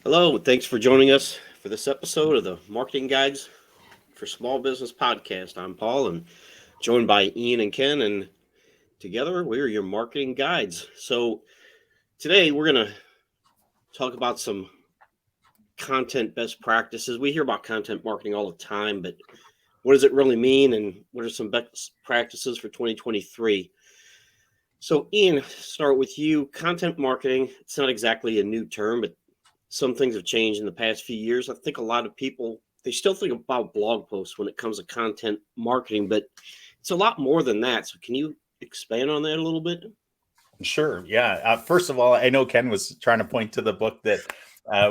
Hello, thanks for joining us for this episode of the Marketing Guides for Small Business podcast. I'm Paul and joined by Ian and Ken, and together we're your marketing guides. So today we're going to talk about some content best practices. We hear about content marketing all the time, but what does it really mean and what are some best practices for 2023? So, Ian, start with you. Content marketing, it's not exactly a new term, but some things have changed in the past few years. I think a lot of people they still think about blog posts when it comes to content marketing, but it's a lot more than that. So can you expand on that a little bit? Sure. Yeah. First of all, I know Ken was trying to point to the book that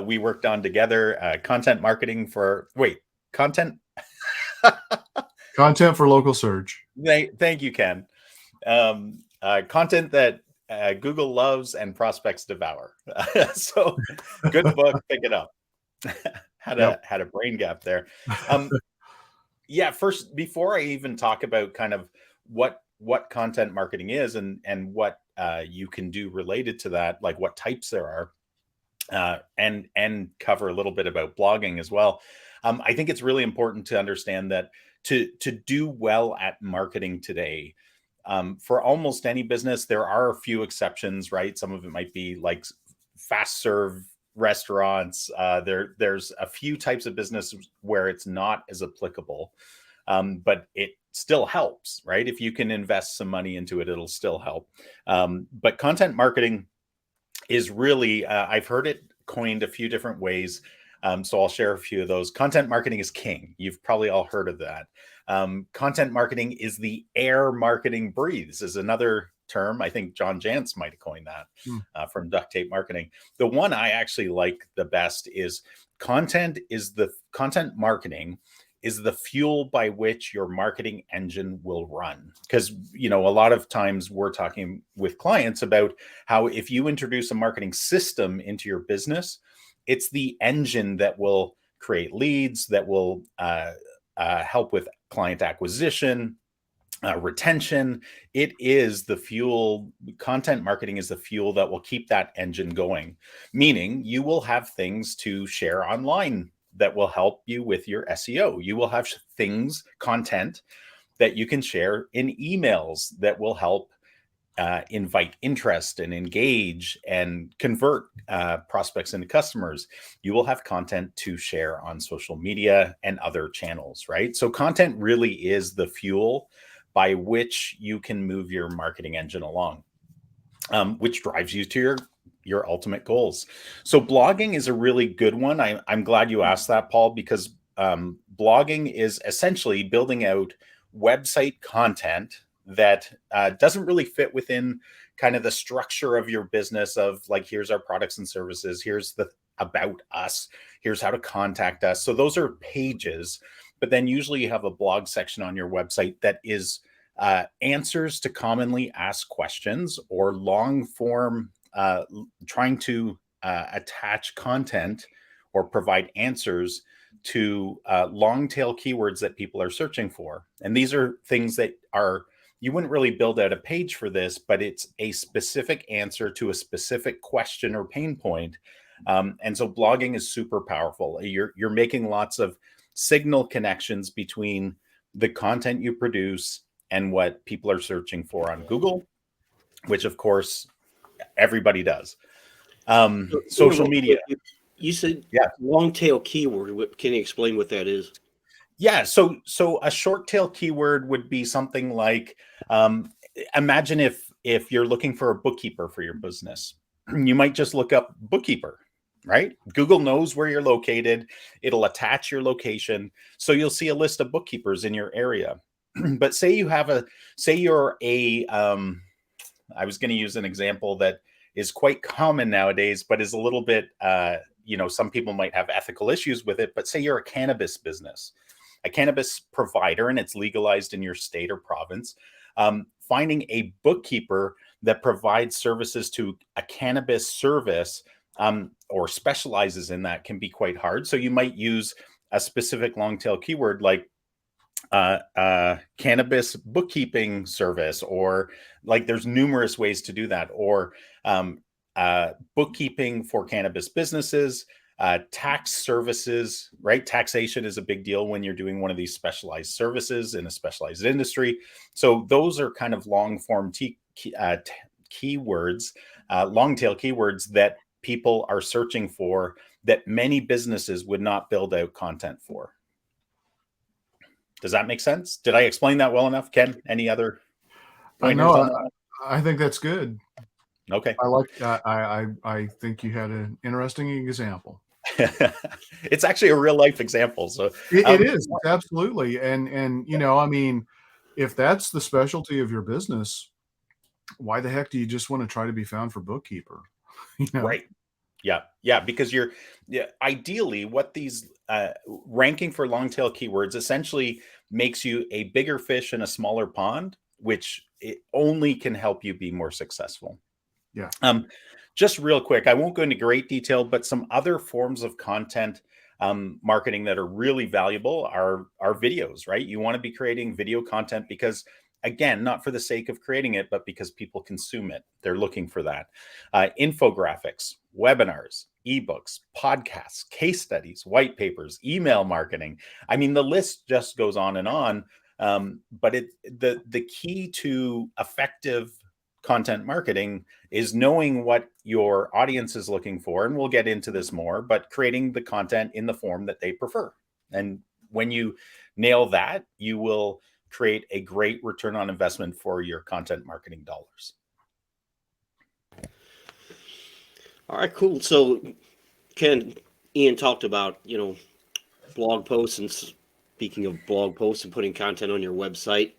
we worked on together, content marketing for, content. Content for local search. Thank you, Ken. Content that Google loves and prospects devour. So good book. Pick it up. had a brain gap there. Yeah. First, before I even talk about kind of what content marketing is and what you can do related to that, like what types there are, and cover a little bit about blogging as well. I think it's really important to understand that to do well at marketing today, for almost any business, there are a few exceptions, right? Some of it might be like fast serve restaurants. There's a few types of business where it's not as applicable, but it still helps, right? If you can invest some money into it, it'll still help. But content marketing is really, I've heard it coined a few different ways. So I'll share a few of those. Content marketing is king. You've probably all heard of that. Content marketing is the air marketing breathes is another term. I think John Jantsch might have coined that from Duct Tape Marketing. The one I actually like the best is content marketing is the fuel by which your marketing engine will run. Because, a lot of times we're talking with clients about how if you introduce a marketing system into your business, it's the engine that will create leads, that will help with client acquisition, retention. It is the fuel. Content marketing is the fuel that will keep that engine going, meaning you will have things to share online that will help you with your SEO. You will have content that you can share in emails that will help invite interest and engage and convert prospects into customers. You will have content to share on social media and other channels, right? So content really is the fuel by which you can move your marketing engine along, which drives you to your ultimate goals. So blogging is a really good one. I'm glad you asked that, Paul, because blogging is essentially building out website content that doesn't really fit within kind of the structure of your business of like, here's our products and services, here's the about us, here's how to contact us. So those are pages, but then usually you have a blog section on your website that is answers to commonly asked questions or long form, trying to attach content or provide answers to long tail keywords that people are searching for. And these are things that you wouldn't really build out a page for this, but it's a specific answer to a specific question or pain point. And so blogging is super powerful. You're making lots of signal connections between the content you produce and what people are searching for on Google, which of course everybody does. Social media. You said long tail keyword. Can you explain what that is? Yeah. So a short tail keyword would be something like, imagine if you're looking for a bookkeeper for your business, you might just look up bookkeeper, right? Google knows where you're located. It'll attach your location. So you'll see a list of bookkeepers in your area. But say you're I was going to use an example that is quite common nowadays, but is a little bit, some people might have ethical issues with it, but say you're a cannabis business, a cannabis provider, and it's legalized in your state or province. Finding a bookkeeper that provides services to a cannabis service or specializes in that can be quite hard. So you might use a specific long tail keyword like cannabis bookkeeping service, or like there's numerous ways to do that, or bookkeeping for cannabis businesses, Tax services, right? Taxation is a big deal when you're doing one of these specialized services in a specialized industry. So those are kind of long form keywords, long tail keywords that people are searching for that many businesses would not build out content for. Does that make sense? Did I explain that well enough, Ken? Any other pointers on that? I think that's good. Okay. I think you had an interesting example. It's actually a real life example. So it is absolutely. And, you know, I mean, if that's the specialty of your business, why the heck do you just want to try to be found for bookkeeper? You know? Right. Yeah. Because ideally what these ranking for long tail keywords essentially makes you a bigger fish in a smaller pond, which it only can help you be more successful. Yeah. Just real quick, I won't go into great detail, but some other forms of content marketing that are really valuable are videos, right? You want to be creating video content because, again, not for the sake of creating it, but because people consume it. They're looking for that. Infographics, webinars, ebooks, podcasts, case studies, white papers, email marketing. I mean, the list just goes on and on. But the key to effective content marketing is knowing what your audience is looking for. And we'll get into this more, but creating the content in the form that they prefer. And when you nail that, you will create a great return on investment for your content marketing dollars. All right, cool. So Ken, Ian talked about, you know, blog posts, and speaking of blog posts and putting content on your website,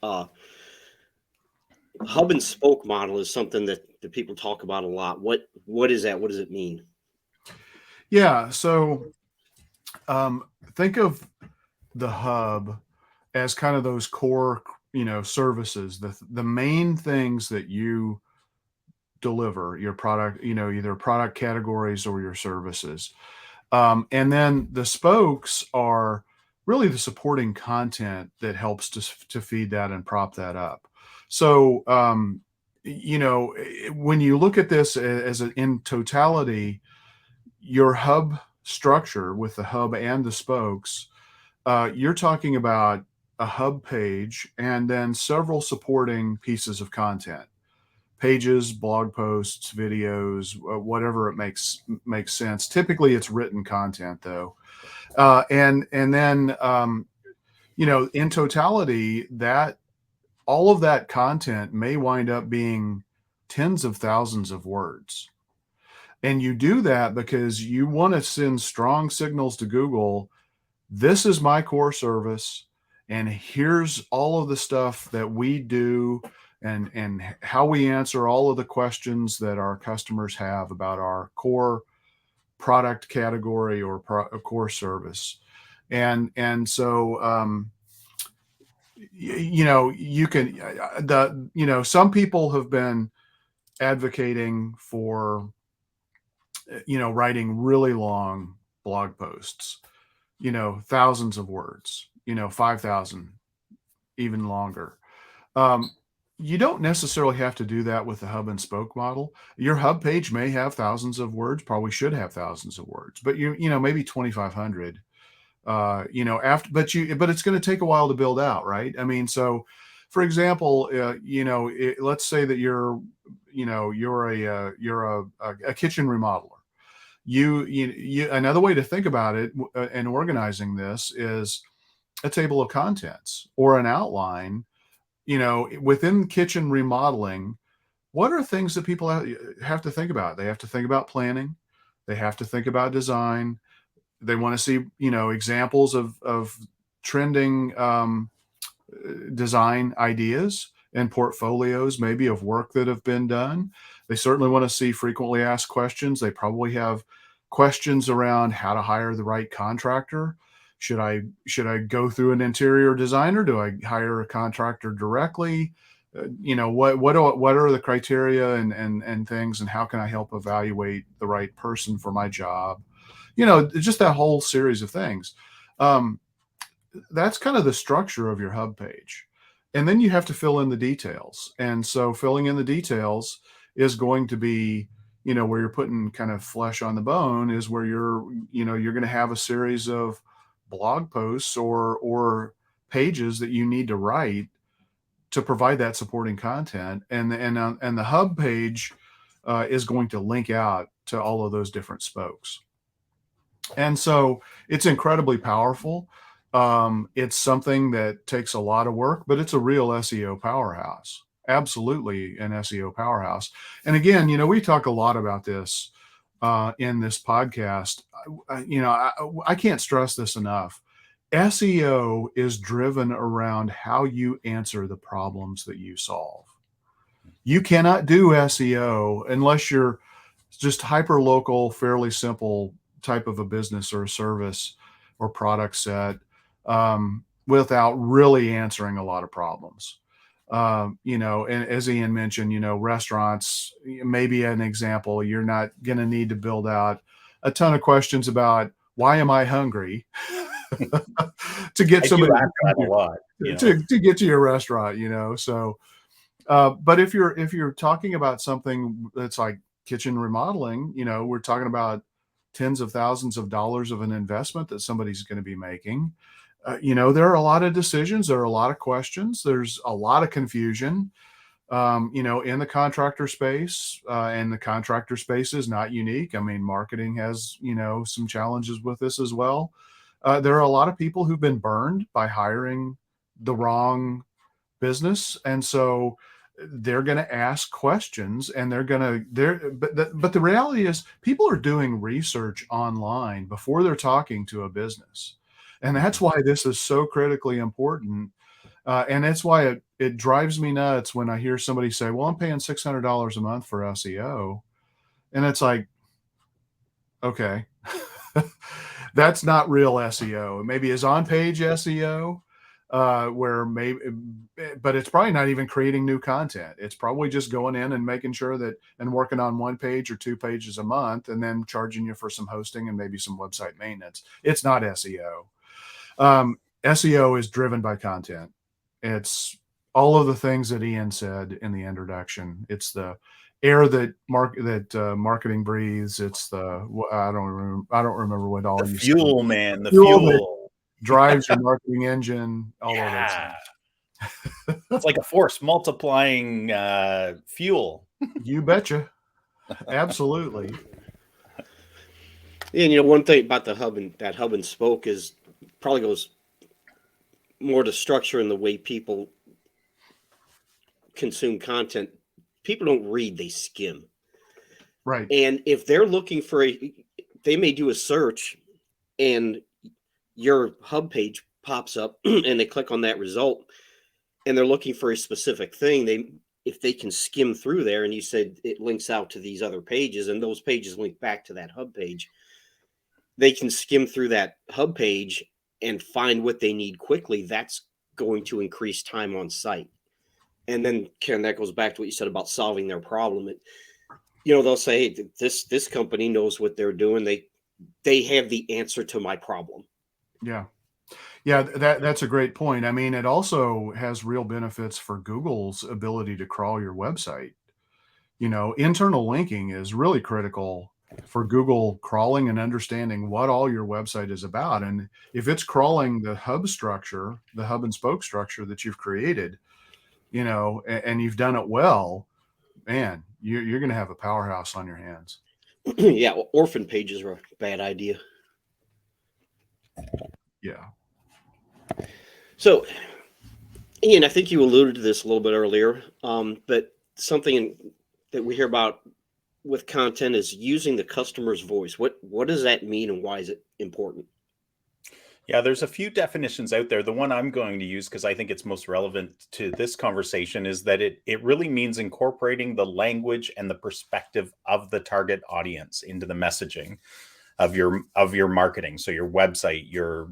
hub and spoke model is something that people talk about a lot. What is that? What does it mean? Yeah. So think of the hub as kind of those core, you know, services, the main things that you deliver, your product, you know, either product categories or your services. And then the spokes are really the supporting content that helps to feed that and prop that up. So, you know, when you look at this in totality, your hub structure with the hub and the spokes, you're talking about a hub page and then several supporting pieces of content, pages, blog posts, videos, whatever it makes sense. Typically it's written content though. And then, you know, in totality, that all of that content may wind up being tens of thousands of words. And you do that because you want to send strong signals to Google. This is my core service, and here's all of the stuff that we do and how we answer all of the questions that our customers have about our core product category or core service. And so, you know, you can, you know, some people have been advocating for, you know, writing really long blog posts, you know, thousands of words, you know, 5,000, even longer. You don't necessarily have to do that with the hub and spoke model. Your hub page may have thousands of words, probably should have thousands of words, but you know, maybe 2,500. You know, but it's going to take a while to build out, right? I mean, so for example, you know, let's say that you're a kitchen remodeler. You another way to think about it and organizing this is a table of contents or an outline. You know, within kitchen remodeling, what are things that people have to think about? They have to think about planning. They have to think about design. They want to see, you know, examples of trending design ideas and portfolios, maybe of work that have been done. They certainly want to see frequently asked questions. They probably have questions around how to hire the right contractor. Should I go through an interior designer? Do I hire a contractor directly? You know, what are the criteria and things, and how can I help evaluate the right person for my job? You know, just that whole series of things. That's kind of the structure of your hub page. And then you have to fill in the details. And so filling in the details is going to be, where you're putting kind of flesh on the bone is where you're going to have a series of blog posts or pages that you need to write to provide that supporting content. And the hub page is going to link out to all of those different spokes. And so it's incredibly powerful. It's something that takes a lot of work, but it's a real SEO powerhouse. Absolutely an SEO powerhouse. And again, we talk a lot about this in this podcast. I can't stress this enough. SEO is driven around how you answer the problems that you solve. You cannot do SEO unless you're just hyper local, fairly simple type of a business or a service or product set without really answering a lot of problems. And as Ian mentioned, restaurants, maybe an example, you're not going to need to build out a ton of questions about why am I hungry to get somebody a lot, to get to your restaurant, so but if you're talking about something that's like kitchen remodeling, we're talking about tens of thousands of dollars of an investment that somebody's going to be making. There are a lot of decisions, there are a lot of questions, there's a lot of confusion, in the contractor space, and the contractor space is not unique. I mean, marketing has, some challenges with this as well. There are a lot of people who've been burned by hiring the wrong business. And so they're going to ask questions and but the reality is people are doing research online before they're talking to a business. And that's why this is so critically important. And that's why it drives me nuts when I hear somebody say, well, I'm paying $600 a month for SEO. And it's like, okay, that's not real SEO. Maybe it's on-page SEO, but it's probably not even creating new content. It's probably just going in and making sure that and working on one page or two pages a month and then charging you for some hosting and maybe some website maintenance. It's not SEO. SEO is driven by content. It's all of the things that Ian said in the introduction. It's the air that marketing breathes. It's the I don't remember what all the you fuel, said. man. The fuel drives your marketing engine. All of those things. It's like a force multiplying fuel. You betcha. Absolutely. And one thing about the hub and spoke is probably goes more to structure in the way people consume content. People don't read, they skim. Right. And if they're looking for they may do a search and your hub page pops up and they click on that result and they're looking for a specific thing. If they can skim through there, and you said it links out to these other pages and those pages link back to that hub page, they can skim through that hub page and find what they need quickly. That's going to increase time on site. And then, Ken, that goes back to what you said about solving their problem. They'll say, hey, this company knows what they're doing. They have the answer to my problem. Yeah. Yeah, that's a great point. I mean, it also has real benefits for Google's ability to crawl your website. Internal linking is really critical for Google crawling and understanding what all your website is about. And if it's crawling the hub and spoke structure that you've created, and you've done it well, man, you're going to have a powerhouse on your hands. Yeah, orphan pages are a bad idea. Yeah. So, Ian, I think you alluded to this a little bit earlier, but something that we hear about with content is using the customer's voice. What does that mean and why is it important? Yeah, there's a few definitions out there. The one I'm going to use, because I think it's most relevant to this conversation, is that it really means incorporating the language and the perspective of the target audience into the messaging of your marketing. So your website, your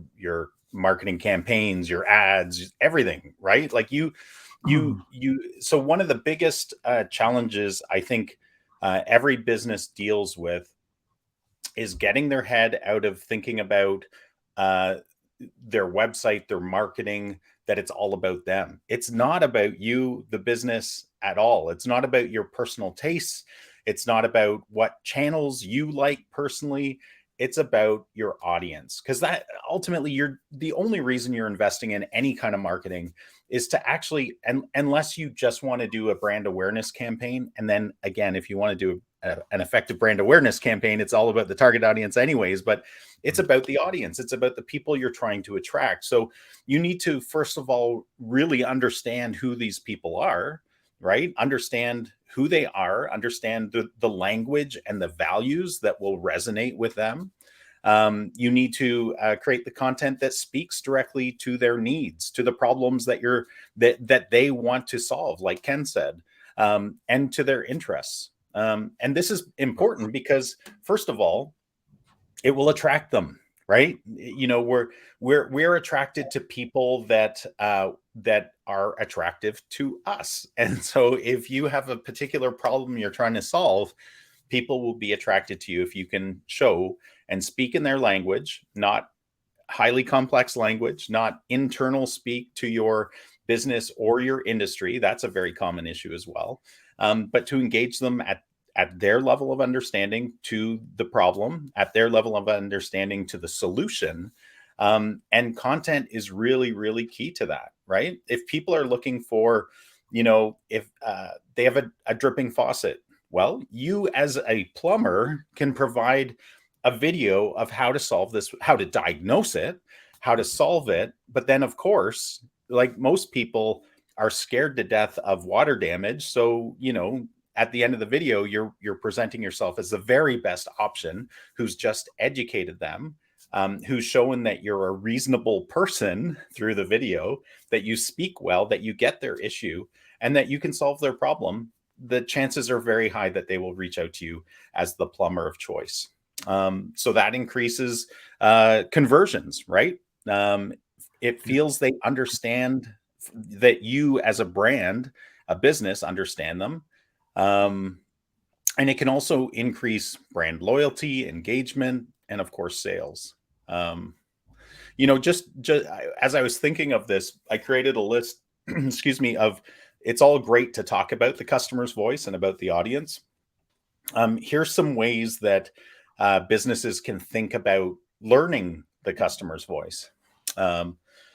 marketing campaigns, your ads, everything, right? Like so one of the biggest challenges I think every business deals with is getting their head out of thinking about their website, their marketing, that it's all about them. It's not about you, the business, at all. It's not about your personal tastes. It's not about what channels you like personally. It's about your audience, because that ultimately, you're the only reason you're investing in any kind of marketing is to actually, and unless you just want to do a brand awareness campaign. And then again, if you want to do an effective brand awareness campaign, it's all about the target audience anyways, but it's about the audience. It's about the people you're trying to attract. So you need to, first of all, really understand who these people are, right? Understand who they are, understand the language and the values that will resonate with them. You need to create the content that speaks directly to their needs, to the problems that they want to solve, like Ken said, and to their interests. And this is important because, first of all, it will attract them, right? You know, we're attracted to people that are attractive to us. And so if you have a particular problem you're trying to solve, people will be attracted to you if you can show and speak in their language, not highly complex language, not internal speak to your business or your industry. That's a very common issue as well. But to engage them at their level of understanding to the problem, at their level of understanding to the solution. And content is really, really key to that, right? If people are looking for, you know, if they have a dripping faucet, well, you as a plumber can provide a video of how to solve this, how to diagnose it, how to solve it. But then, of course, like most people are scared to death of water damage. So, you know, at the end of the video, you're presenting yourself as the very best option, who's just educated them, who's showing that you're a reasonable person through the video, that you speak well, that you get their issue, and that you can solve their problem. The chances are very high that they will reach out to you as the plumber of choice. So that increases conversions, right? It feels they understand that you as a brand, a business, understand them. And it can also increase brand loyalty, engagement, and of course, sales. You know, just as I was thinking of this, I created a list, excuse me, of, it's all great to talk about the customer's voice and about the audience. Here's some ways that businesses can think about learning the customer's voice.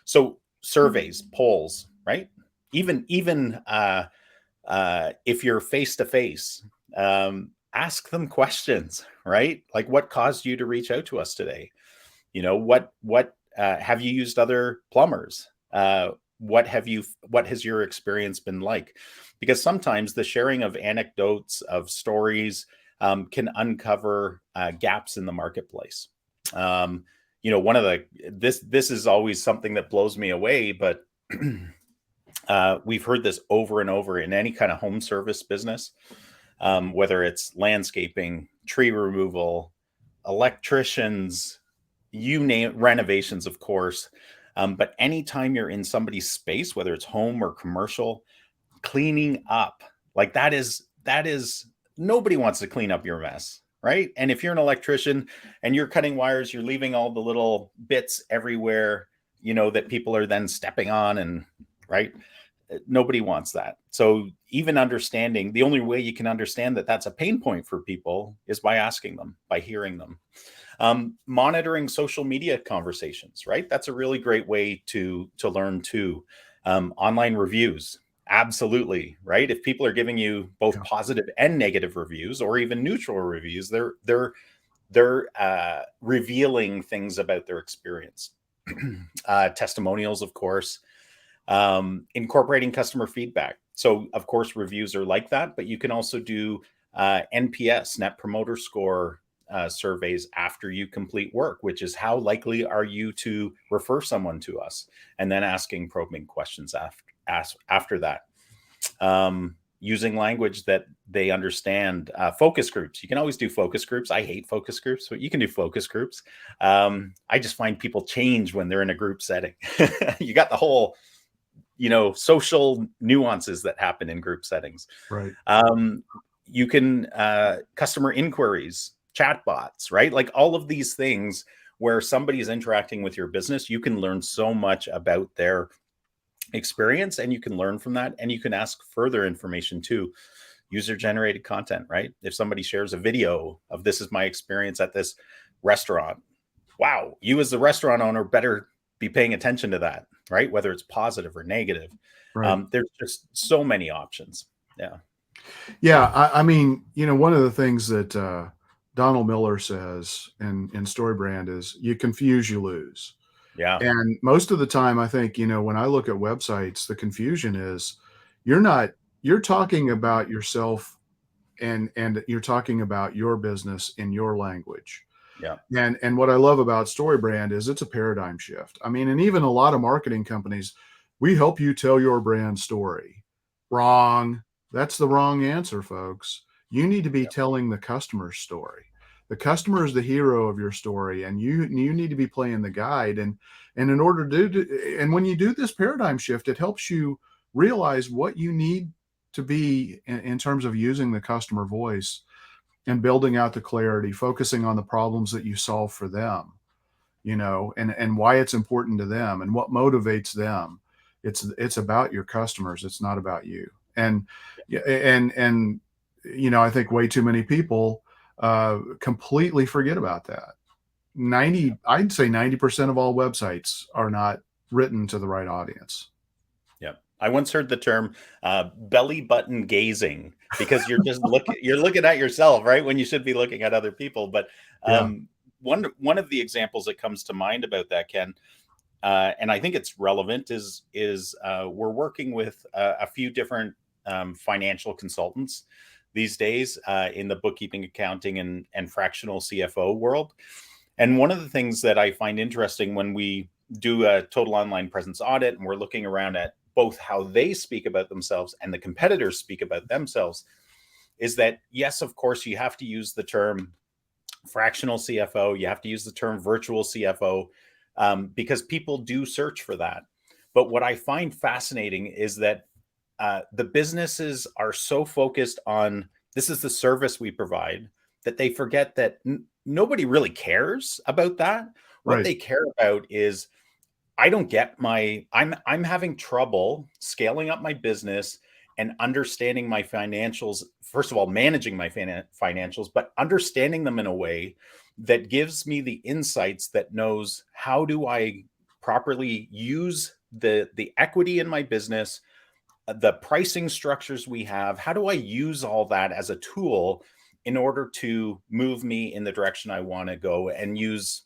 So surveys, polls, right? Even if you're face to face, ask them questions, right? Like, what caused you to reach out to us today? You know, what have you used other plumbers? What has your experience been like? Because sometimes the sharing of anecdotes, of stories, can uncover gaps in the marketplace. You know, this is always something that blows me away, but we've heard this over and over in any kind of home service business, whether it's landscaping, tree removal, electricians, you name it, renovations, of course. But anytime you're in somebody's space, whether it's home or commercial, cleaning up, like that is nobody wants to clean up your mess, right? And if you're an electrician and you're cutting wires, you're leaving all the little bits everywhere, you know, that people are then stepping on, and right, nobody wants that. So even understanding, the only way you can understand that that's a pain point for people is by asking them, by hearing them. Monitoring social media conversations, right? That's a really great way to learn too. Online reviews, absolutely, right? If people are giving you both positive and negative reviews, or even neutral reviews, they're revealing things about their experience. Testimonials, of course. Incorporating customer feedback. So, of course, reviews are like that, but you can also do NPS, Net Promoter Score, surveys after you complete work, which is how likely are you to refer someone to us, and then asking probing questions after that. Using language that they understand. Focus groups. You can always do focus groups. I hate focus groups, but you can do focus groups. I just find people change when they're in a group setting. You got the whole, you know, social nuances that happen in group settings. Right. You can customer inquiries, chatbots, right? Like all of these things where somebody is interacting with your business, you can learn so much about their experience, and you can learn from that, and you can ask further information too. user generated content, right? If somebody shares a video of this is my experience at this restaurant, wow, you as the restaurant owner better be paying attention to that, right? Whether it's positive or negative. Right. There's just so many options. Yeah. Yeah. I mean, one of the things that Donald Miller says in StoryBrand is you confuse, you lose. Yeah. And most of the time, I think, when I look at websites, the confusion is you're talking about yourself and you're talking about your business in your language. Yeah. And what I love about StoryBrand is it's a paradigm shift. I mean, and even a lot of marketing companies, we help you tell your brand story. Wrong. That's the wrong answer, folks. You need to be telling the customer's story. The customer is the hero of your story, and you need to be playing the guide. And in order to do, and when you do this paradigm shift, it helps you realize what you need to be in terms of using the customer voice and building out the clarity, focusing on the problems that you solve for them, and why it's important to them and what motivates them. It's about your customers. It's not about you. And I think way too many people completely forget about that. I'd say 90% of all websites are not written to the right audience. Yeah. I once heard the term belly button gazing, because you're just you're looking at yourself, right? When you should be looking at other people. But one of the examples that comes to mind about that, Ken, and I think it's relevant, is we're working with a few different financial consultants these days in the bookkeeping, accounting, and fractional CFO world. And one of the things that I find interesting when we do a total online presence audit and we're looking around at both how they speak about themselves and the competitors speak about themselves is that, yes, of course, you have to use the term fractional CFO, you have to use the term virtual CFO, because people do search for that. But what I find fascinating is that the businesses are so focused on this is the service we provide that they forget that nobody really cares about that. What they care about is, I don't get I'm having trouble scaling up my business and understanding my financials. First of all, managing my financials, but understanding them in a way that gives me the insights that knows how do I properly use the equity in my business, the pricing structures we have. How do I use all that as a tool in order to move me in the direction I want to go, and use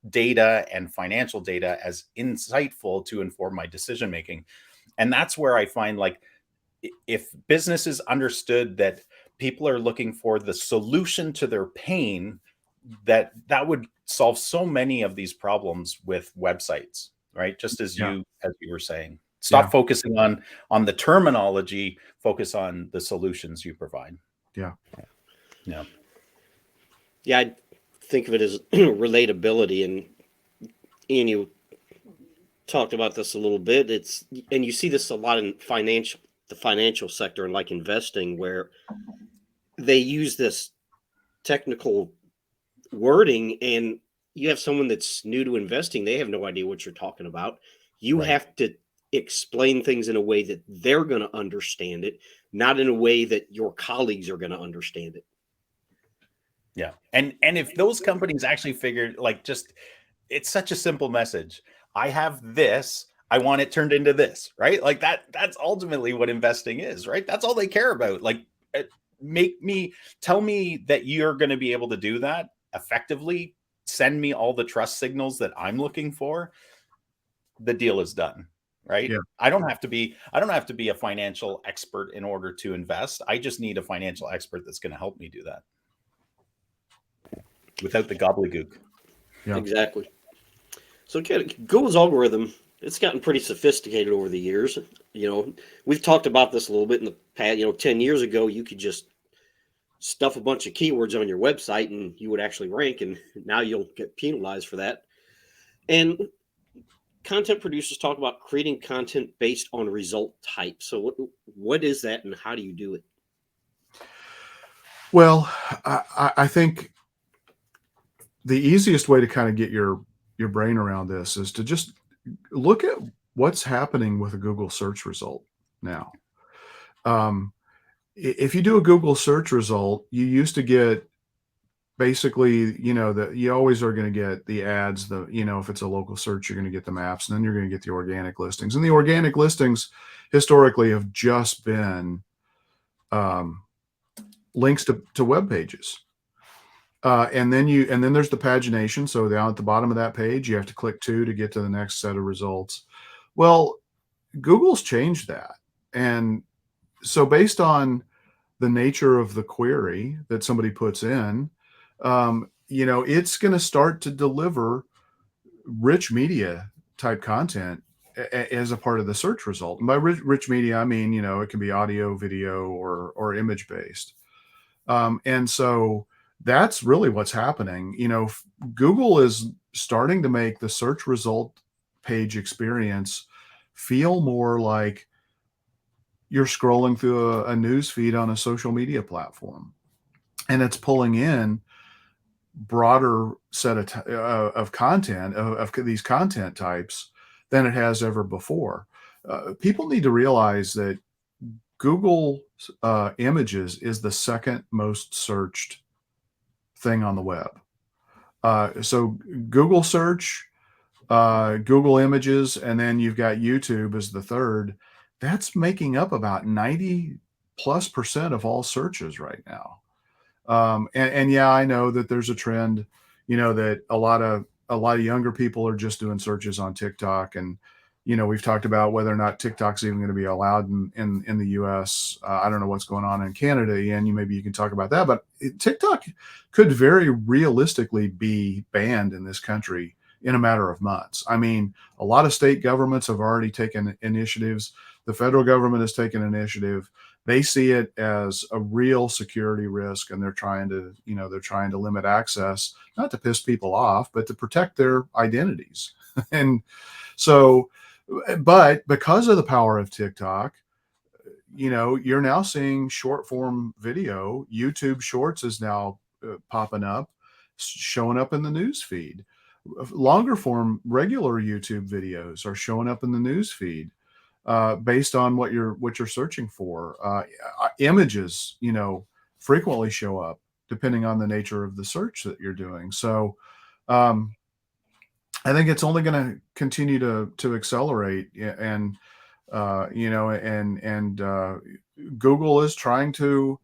data and financial data as insightful to inform my decision making? And that's where I find, like, if businesses understood that people are looking for the solution to their pain, that would solve so many of these problems with websites, right? Just as you were saying, stop focusing on the terminology, focus on the solutions you provide. Yeah, I think of it as relatability, and Ian, you talked about this a little bit. And you see this a lot in the financial sector, and like investing, where they use this technical wording, and you have someone that's new to investing, they have no idea what you're talking about. You have to explain things in a way that they're going to understand it, not in a way that your colleagues are going to understand it. Yeah. And if those companies actually figured, like, just, it's such a simple message. I have this, I want it turned into this, right? Like that's ultimately what investing is, right? That's all they care about. Like, tell me that you're going to be able to do that effectively. Send me all the trust signals that I'm looking for. The deal is done, right? Yeah. I don't have to be a financial expert in order to invest. I just need a financial expert that's going to help me do that without the gobbledygook. Yeah. Exactly. So Google's algorithm, it's gotten pretty sophisticated over the years. We've talked about this a little bit in the past. 10 years ago, you could just stuff a bunch of keywords on your website and you would actually rank, and now you'll get penalized for that. And content producers talk about creating content based on result type. So what is that, and how do you do it? Well, I think the easiest way to kind of get your brain around this is to just look at what's happening with a Google search result now. if you do a Google search result, you used to get basically, that you always are going to get the ads, if it's a local search, you're going to get the maps, and then you're going to get the organic listings. And the organic listings historically have just been um, links to web pages. And then there's the pagination. So down at the bottom of that page, you have to click 2 to get to the next set of results. Well, Google's changed that. And so based on the nature of the query that somebody puts in, it's going to start to deliver rich media type content as a part of the search result. And by rich media, I mean, it can be audio, video, or image based. And so that's really what's happening. Google is starting to make the search result page experience feel more like you're scrolling through a news feed on a social media platform, and it's pulling in broader set of content of these content types than it has ever before. People need to realize that Google Images is the second most searched thing on the web. So Google search, Google Images, and then you've got YouTube as the third. That's making up about 90+% of all searches right now. And yeah, I know that there's a trend, that a lot of younger people are just doing searches on TikTok, and we've talked about whether or not TikTok's even going to be allowed in the U.S. I don't know what's going on in Canada, and maybe you can talk about that. But TikTok could very realistically be banned in this country in a matter of months. I mean, a lot of state governments have already taken initiatives. The federal government has taken initiative. They see it as a real security risk, and they're trying to limit access, not to piss people off, but to protect their identities. And so, but because of the power of TikTok, you're now seeing short form video. YouTube Shorts is now popping up, showing up in the news feed. Longer form regular YouTube videos are showing up in the news feed based on what you're searching for. Images, frequently show up depending on the nature of the search that you're doing. So I think it's only going to continue to accelerate, and Google is trying to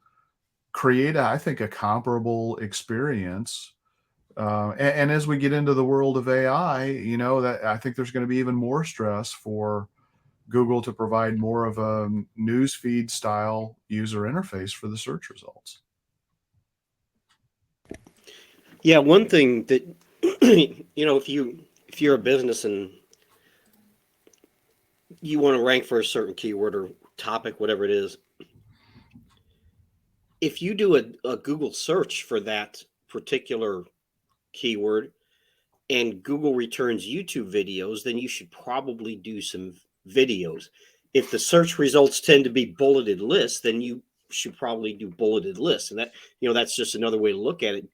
create, I think, a comparable experience. And as we get into the world of AI, that I think there's going to be even more stress for Google to provide more of a news feed style user interface for the search results. Yeah, one thing that if you're a business and you want to rank for a certain keyword or topic, whatever it is, if you do a Google search for that particular keyword and Google returns YouTube videos, then you should probably do some videos. If the search results tend to be bulleted lists, then you should probably do bulleted lists. And that, that's just another way to look at it.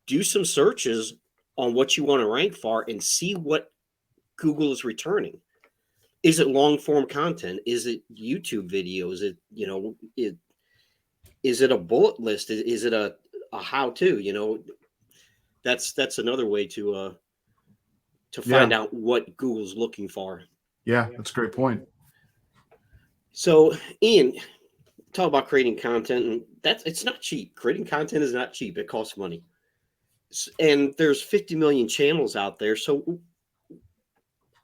Do some searches on what you want to rank for and see what Google is returning. Is it long form content? Is it YouTube videos? Is it a bullet list? Is it a how to? That's another way to find out what Google's looking for. Yeah, that's a great point. So, Ian, talk about creating content, and it's not cheap. Creating content is not cheap. It costs money. And there's 50 million channels out there. So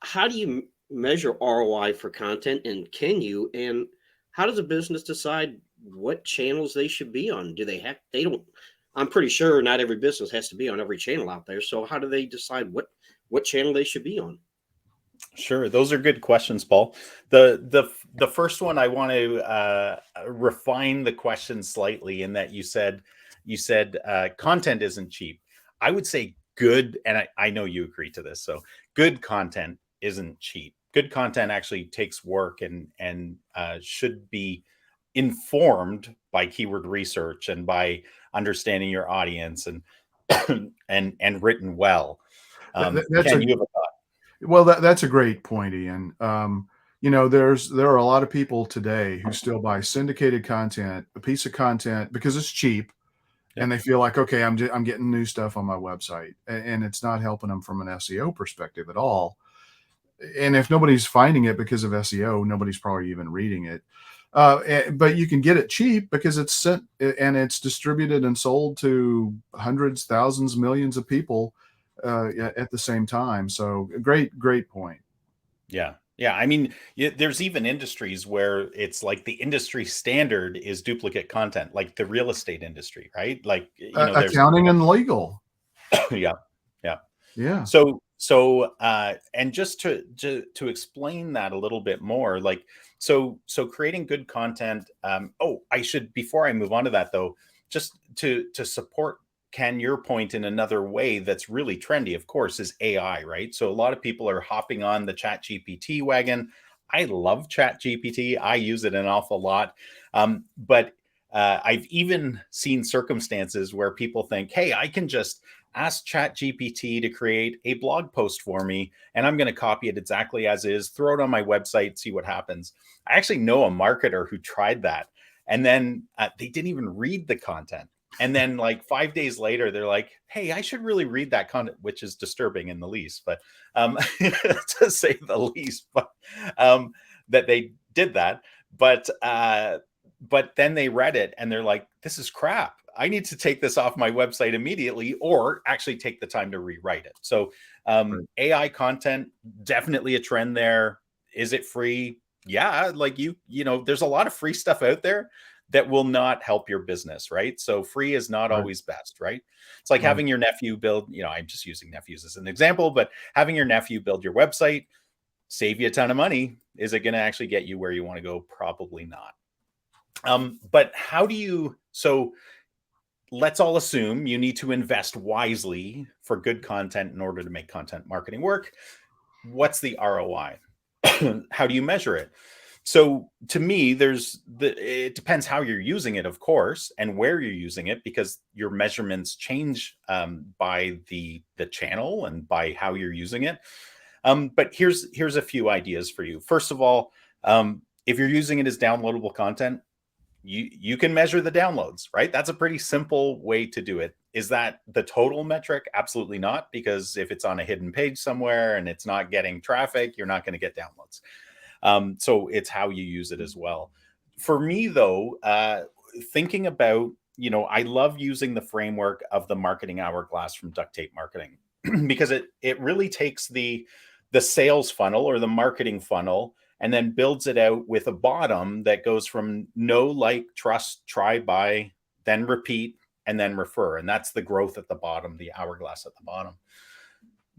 how do you measure ROI for content, and can you? And how does a business decide what channels they should be on? I'm pretty sure not every business has to be on every channel out there. So how do they decide what channel they should be on? Sure, those are good questions, Paul. The first one, I want to refine the question slightly in that you said content isn't cheap. I would say good, and I know you agree to this. So good content isn't cheap. Good content actually takes work and should be informed by keyword research and by understanding your audience and written well. That's Ken, you have a thought? Well, that's a great point, Ian. there are a lot of people today who still buy syndicated content, a piece of content because it's cheap, and Yep. they feel like, okay, I'm getting new stuff on my website, and it's not helping them from an SEO perspective at all. And if nobody's finding it because of SEO, nobody's probably even reading it. But you can get it cheap because it's sent and it's distributed and sold to hundreds, thousands, millions of people at the same time. So great point. Yeah. Yeah. I mean, there's even industries where it's like the industry standard is duplicate content, like the real estate industry, right? Like, there's, Accounting and legal. yeah. Yeah. Yeah. And just to explain that a little bit more, like, so creating good content. I should, before I move on to that though, just to support Ken, your point in another way that's really trendy, of course, is AI, right? So a lot of people are hopping on the Chat GPT wagon. I love Chat GPT. I use it an awful lot. But I've even seen circumstances where people think, hey, I can just ask Chat GPT to create a blog post for me, and I'm going to copy it exactly as is, throw it on my website, see what happens. I actually know a marketer who tried that, and then they didn't even read the content. And then like 5 days later, they're like, hey, I should really read that content, which is disturbing in the least, but to say the least, but that they did that. But then they read it and they're like, this is crap. I need to take this off my website immediately, or actually take the time to rewrite it. So AI content, definitely a trend there. Is it free? Yeah. Like there's a lot of free stuff out there that will not help your business, right? So free is not always best, right? It's like having your nephew build, I'm just using nephews as an example, but having your nephew build your website, save you a ton of money. Is it going to actually get you where you want to go? Probably not. But so let's all assume you need to invest wisely for good content in order to make content marketing work. What's the ROI? How do you measure it? So to me, it depends how you're using it, of course, and where you're using it, because your measurements change by the channel and by how you're using it. But here's a few ideas for you. First of all, if you're using it as downloadable content, you can measure the downloads, right? That's a pretty simple way to do it. Is that the total metric? Absolutely not, because if it's on a hidden page somewhere and it's not getting traffic, you're not going to get downloads. So it's how you use it as well. For me, though, thinking about, I love using the framework of the marketing hourglass from Duct Tape Marketing, because it really takes the sales funnel or the marketing funnel and then builds it out with a bottom that goes from know, like, trust, try, buy, then repeat, and then refer. And that's the growth at the bottom, the hourglass at the bottom.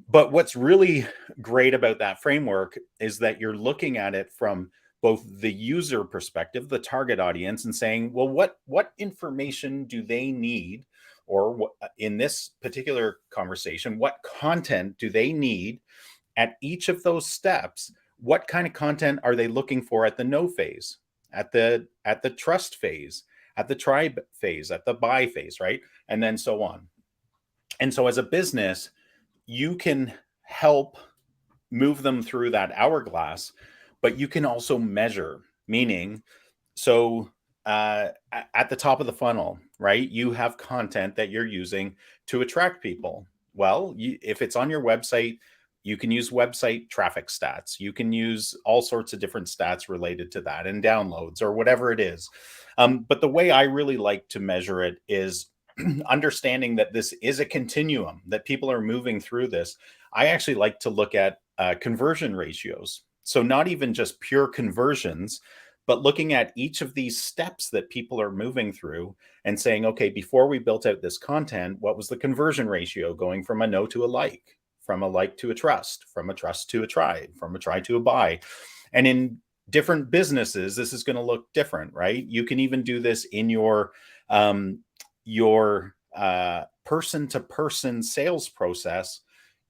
But what's really great about that framework is that you're looking at it from both the user perspective, the target audience, and saying, well, what information do they need? Or in this particular conversation, what content do they need at each of those steps? What kind of content are they looking for at the know phase, at the trust phase, at the try phase, at the buy phase, right? And then so on. And so as a business, you can help move them through that hourglass, but you can also measure, meaning, so at the top of the funnel, right, you have content that you're using to attract people. Well, if it's on your website, you can use website traffic stats. You can use all sorts of different stats related to that, and downloads or whatever it is. But the way I really like to measure it is understanding that this is a continuum, that people are moving through this. I actually like to look at conversion ratios. So not even just pure conversions, but looking at each of these steps that people are moving through and saying, okay, before we built out this content, what was the conversion ratio going from a no to a like, from a like to a trust, from a trust to a try, from a try to a buy? And in different businesses, this is going to look different, right? You can even do this in your person-to-person sales process,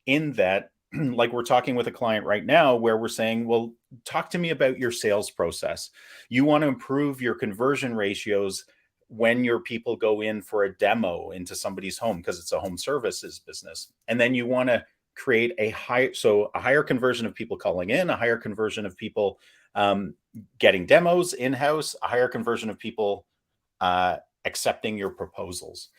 in that, like, we're talking with a client right now where we're saying, well, talk to me about your sales process. You want to improve your conversion ratios when your people go in for a demo into somebody's home, because it's a home services business. And then you want to create a higher conversion of people calling in, a higher conversion of people getting demos in-house, a higher conversion of people accepting your proposals.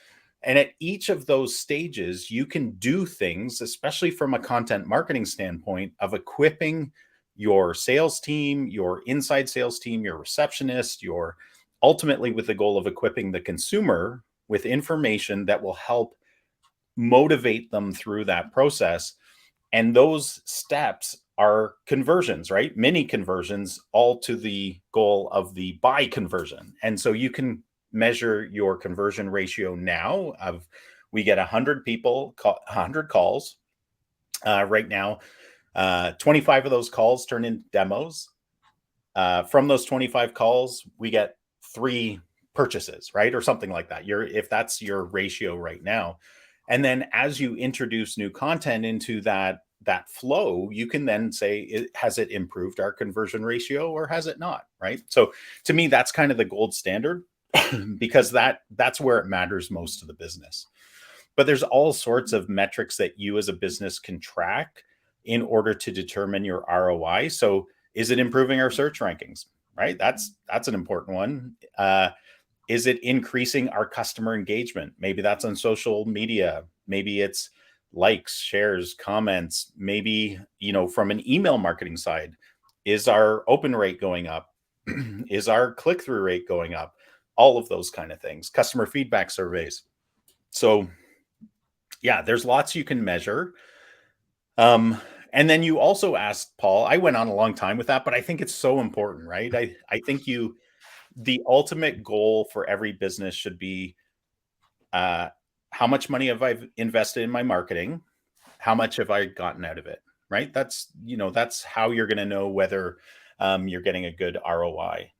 And at each of those stages, you can do things, especially from a content marketing standpoint, of equipping your sales team, your inside sales team, your receptionist, your ultimately with the goal of equipping the consumer with information that will help motivate them through that process. And those steps are conversions, right? Mini conversions, all to the goal of the buy conversion. And so you can measure your conversion ratio now of, we get 100 people, 100 calls right now. 25 of those calls turn into demos. From those 25 calls, we get 3 purchases, right? Or something like that. If that's your ratio right now. And then as you introduce new content into that flow, you can then say, has it improved our conversion ratio or has it not, right? So to me, that's kind of the gold standard because that's where it matters most to the business. But there's all sorts of metrics that you as a business can track in order to determine your ROI. So is it improving our search rankings, right? That's an important one. Is it increasing our customer engagement? Maybe that's on social media. Maybe it's likes, shares, comments. Maybe, from an email marketing side, is our open rate going up? Is our click-through rate going up? All of those kind of things. Customer feedback surveys. So yeah, there's lots you can measure. And then you also asked, Paul, I went on a long time with that, but I think it's so important, right? I think the ultimate goal for every business should be how much money have I invested in my marketing? How much have I gotten out of it? Right? That's how you're going to know whether you're getting a good ROI.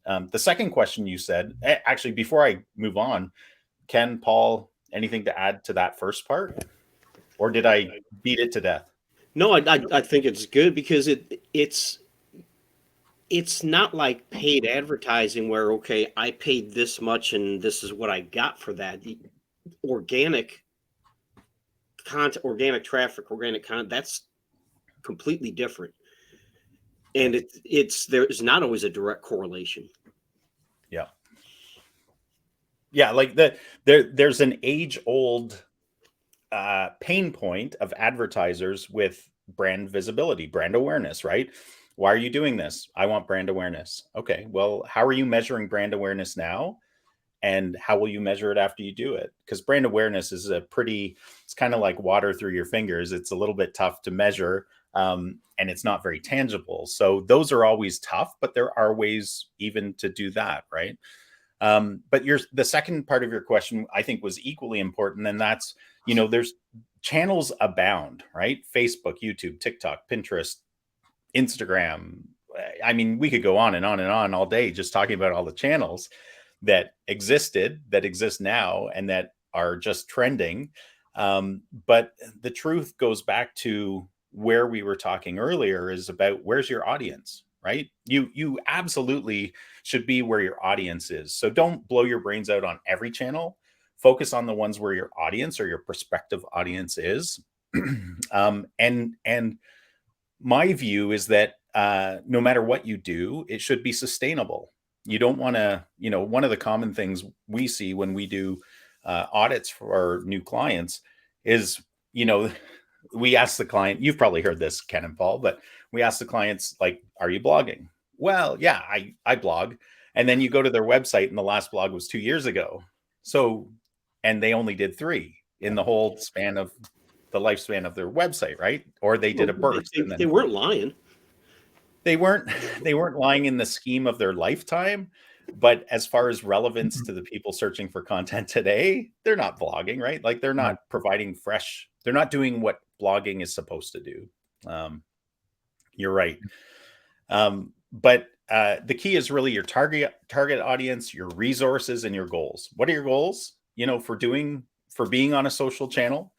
The second question you said, actually, before I move on, Ken, Paul, anything to add to that first part? Or did I beat it to death? No, I think it's good because it's not like paid advertising where, okay, I paid this much and this is what I got for that. Organic content, organic traffic, organic content, that's completely different. And there's not always a direct correlation. Yeah. Yeah, like there's an age-old pain point of advertisers with brand visibility, brand awareness, right? Why are you doing this? I want brand awareness. Okay, well, how are you measuring brand awareness now? And how will you measure it after you do it? Because brand awareness is it's kind of like water through your fingers. It's a little bit tough to measure and it's not very tangible. So those are always tough, but there are ways even to do that, right? But the second part of your question, I think, was equally important. And that's, there's channels abound, right? Facebook, YouTube, TikTok, Pinterest, Instagram. I mean, we could go on and on and on all day just talking about all the channels that existed, that exist now, and that are just trending. But the truth goes back to where we were talking earlier, is about where's your audience, right? You absolutely should be where your audience is. So don't blow your brains out on every channel. Focus on the ones where your audience or your prospective audience is. And my view is that no matter what you do, it should be sustainable. You don't want to, one of the common things we see when we do audits for our new clients is, we ask the client, you've probably heard this, Ken and Paul, but we ask the clients, like, are you blogging? Well, yeah, I blog. And then you go to their website and the last blog was 2 years ago. So, and they only did 3 in the whole span of the lifespan of their website, right? Or they did a burst. They weren't lying. They weren't lying in the scheme of their lifetime, but as far as relevance to the people searching for content today, they're not blogging, right? Like they're not providing they're not doing what blogging is supposed to do. You're right. But the key is really your target audience, your resources, and your goals. What are your goals, for being on a social channel?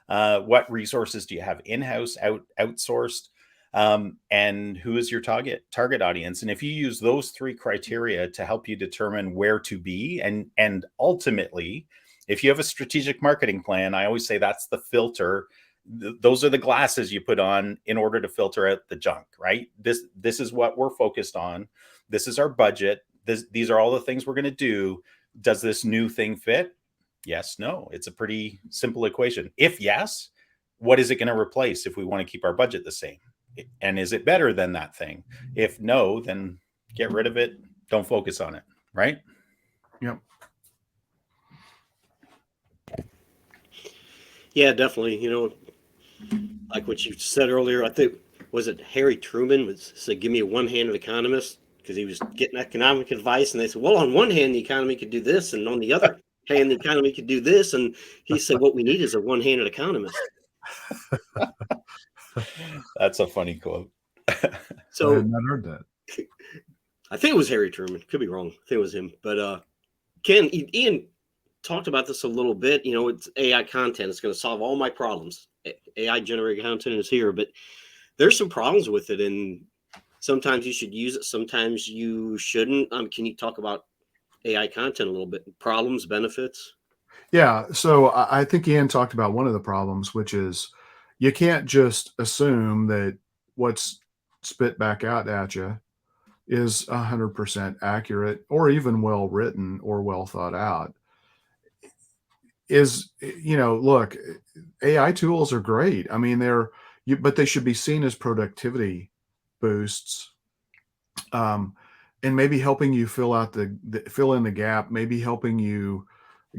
What resources do you have in-house, outsourced? And who is your target audience? And if you use those 3 criteria to help you determine where to be, and ultimately, if you have a strategic marketing plan, I always say that's the filter those are the glasses you put on in order to filter out the junk, right? This is what we're focused on. This is our budget. These are all the things we're going to do. Does this new thing fit? Yes, no. It's a pretty simple equation. If yes, what is it going to replace if we want to keep our budget the same? And is it better than that thing? If no, then get rid of it. Don't focus on it, right? Yep. Yeah, definitely. Like what you said earlier, I think, was it Harry Truman said, give me a one-handed economist, because he was getting economic advice, and they said, well, on one hand, the economy could do this, and on the other hand, the economy could do this. And he said, what we need is a one-handed economist. That's a funny quote. So I had not heard that. I think it was Harry Truman. Could be wrong. I think it was him. But Ken, Ian talked about this a little bit. It's AI content. It's going to solve all my problems. AI generated content is here, but there's some problems with it, and sometimes you should use it, sometimes you shouldn't. Can you talk about AI content a little bit? Problems, benefits? Yeah. So I think Ian talked about one of the problems, which is you can't just assume that what's spit back out at you is 100% accurate or even well written or well thought out. Look, AI tools are great. I mean, but they should be seen as productivity boosts, and maybe helping you fill in the gap, maybe helping you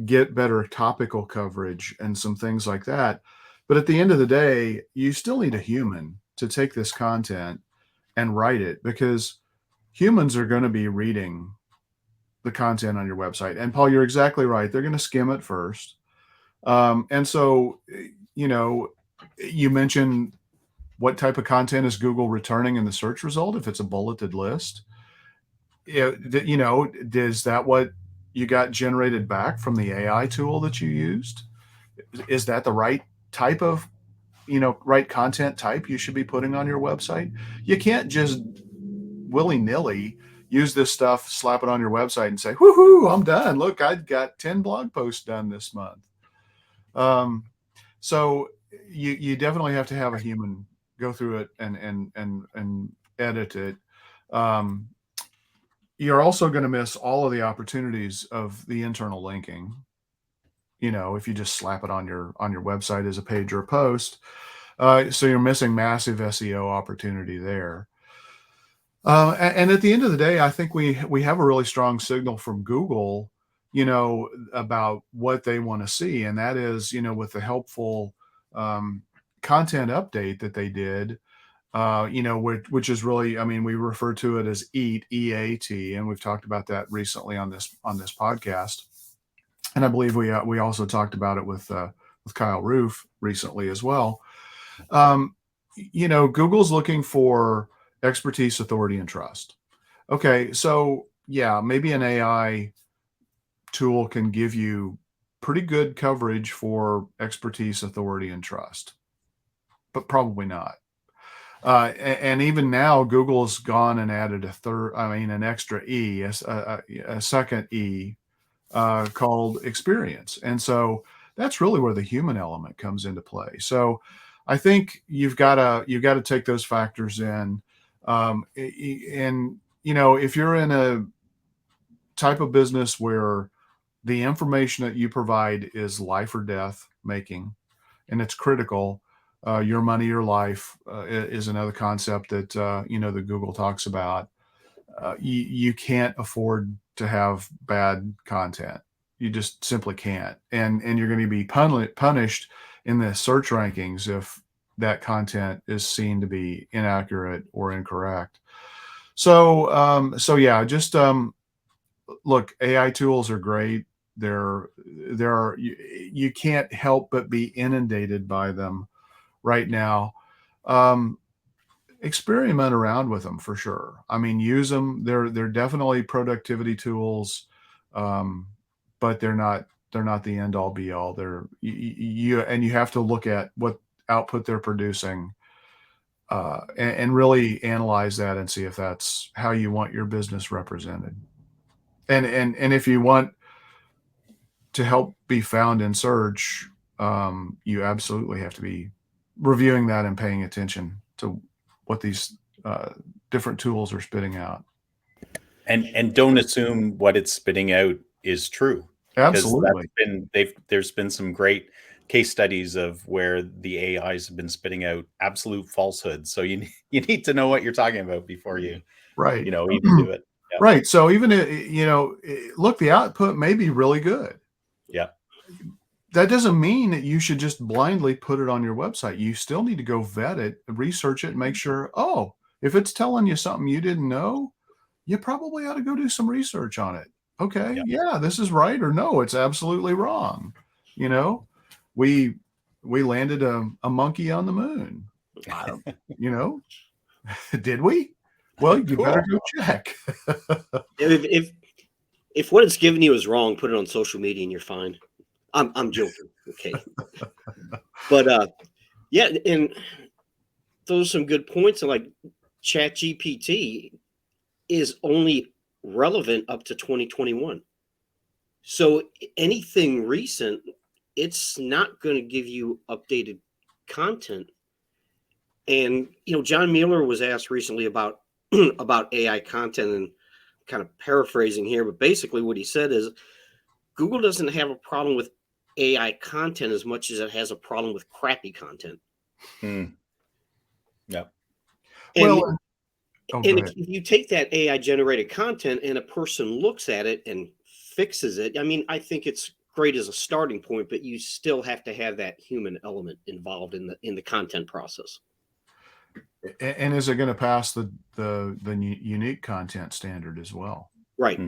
get better topical coverage and some things like that. But at the end of the day, you still need a human to take this content and write it, because humans are going to be reading the content on your website. And Paul, you're exactly right. They're going to skim it first. And so, you mentioned what type of content is Google returning in the search result if it's a bulleted list. Is that what you got generated back from the AI tool that you used? Is that the right type of, right content type you should be putting on your website? You can't just willy-nilly use this stuff, slap it on your website and say, woohoo, I'm done. Look, I got 10 blog posts done this month. So you definitely have to have a human go through it and edit it. You're also going to miss all of the opportunities of the internal linking. If you just slap it on your website as a page or a post, so you're missing massive SEO opportunity there. And at the end of the day, I think we have a really strong signal from Google, about what they want to see. And that is, with the helpful content update that they did, which is really, we refer to it as EAT, EAT, and we've talked about that recently on this podcast. And I believe we also talked about it with Kyle Roof recently as well. Google's looking for expertise, authority, and trust. Okay, so yeah, maybe an AI tool can give you pretty good coverage for expertise, authority, and trust, but probably not. And even now, Google's gone and added an extra E, a second E, called experience. And so that's really where the human element comes into play. So I think you've got to take those factors in. And if you're in a type of business where the information that you provide is life or death making, and it's critical, your money, your life is another concept that that Google talks about. You can't afford to have bad content. You just simply can't, and you're going to be punished in the search rankings if that content is seen to be inaccurate or incorrect. So yeah, just look, AI tools are great. You can't help but be inundated by them right now. Experiment around with them for sure. Use them. They're definitely productivity tools, but they're not the end all be all. You have to look at what output they're producing, and really analyze that and see if that's how you want your business represented. And if you want to help be found in search, you absolutely have to be reviewing that and paying attention to what these different tools are spitting out. And don't assume what it's spitting out is true. Absolutely. There's been some great case studies of where the AIs have been spitting out absolute falsehoods. So you need to know what you're talking about before you Right. even do it. Yeah. Right. So even look, the output may be really good. Yeah. That doesn't mean that you should just blindly put it on your website. You still need to go vet it, research it, and make sure, if it's telling you something you didn't know, you probably ought to go do some research on it. Okay. Yeah, this is right, or no, it's absolutely wrong. We landed a monkey on the moon. Did we? Well, you better go check. If what it's giving you is wrong, put it on social media and you're fine. I'm joking. Okay. But yeah, and those are some good points. And like ChatGPT is only relevant up to 2021. So anything recent, it's not going to give you updated content. And John Mueller was asked recently about AI content, and kind of paraphrasing here, but basically what he said is Google doesn't have a problem with AI content as much as it has a problem with crappy content. Yeah. And if you take that AI generated content and a person looks at it and fixes it, I mean, I think it's great as a starting point, but you still have to have that human element involved in the content process. And is it going to pass the unique content standard as well? Right.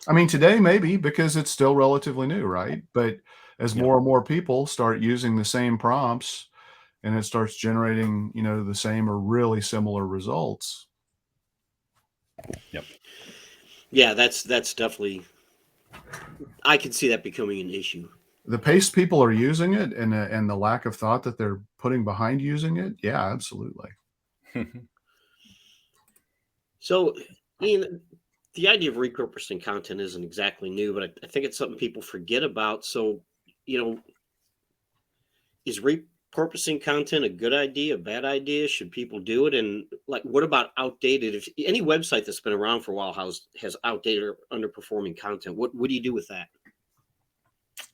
I mean, today maybe, because it's still relatively new, right? But as more and more people start using the same prompts and it starts generating, the same or really similar results. Yep. Yeah, that's definitely, I can see that becoming an issue. The pace people are using it and the lack of thought that they're putting behind using it. Yeah, absolutely. So, Ian, the idea of repurposing content isn't exactly new, but I think it's something people forget about. So, is repurposing content a good idea, a bad idea? Should people do it? And like, what about outdated? If any website that's been around for a while has outdated or underperforming content, what do you do with that?